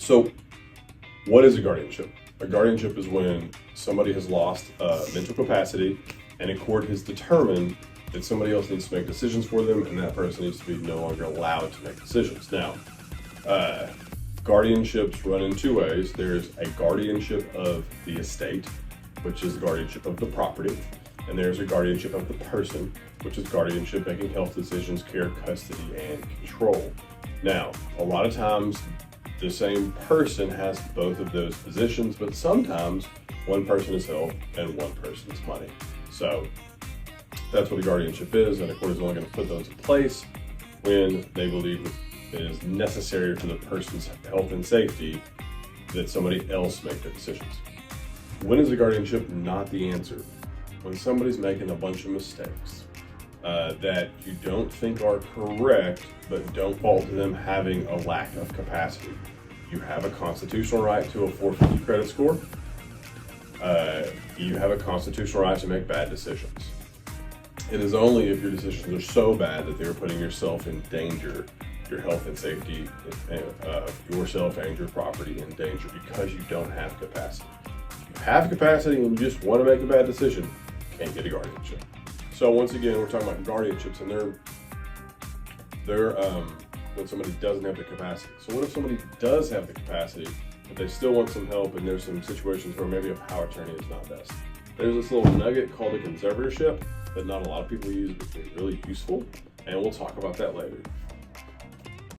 So what is a guardianship? A guardianship is when somebody has lost mental capacity and a court has determined that somebody else needs to make decisions for them and that person needs to be no longer allowed to make decisions. Now, guardianships run in two ways. There's a guardianship of the estate, which is the guardianship of the property, and there's a guardianship of the person, which is guardianship making health decisions, care, custody, and control. Now, a lot of times the same person has both of those positions, but sometimes one person is health and one person is money. So that's what a guardianship is, and the court is only going to put those in place when they believe it is necessary for the person's health and safety that somebody else make the decisions. When is a guardianship not the answer? When somebody's making a bunch of mistakes that you don't think are correct, but don't fault to them having a lack of capacity. You have a constitutional right to a 450 credit score. You have a constitutional right to make bad decisions. It is only if your decisions are so bad that they're putting yourself in danger, your health and safety, yourself and your property in danger because you don't have capacity. If you have capacity and you just want to make a bad decision, you can't get a guardianship. So once again, we're talking about guardianships, and they're when somebody doesn't have the capacity. So what if somebody does have the capacity, but they still want some help, and there's some situations where maybe a power attorney is not best? There's this little nugget called a conservatorship that not a lot of people use, but it's really useful, and we'll talk about that later.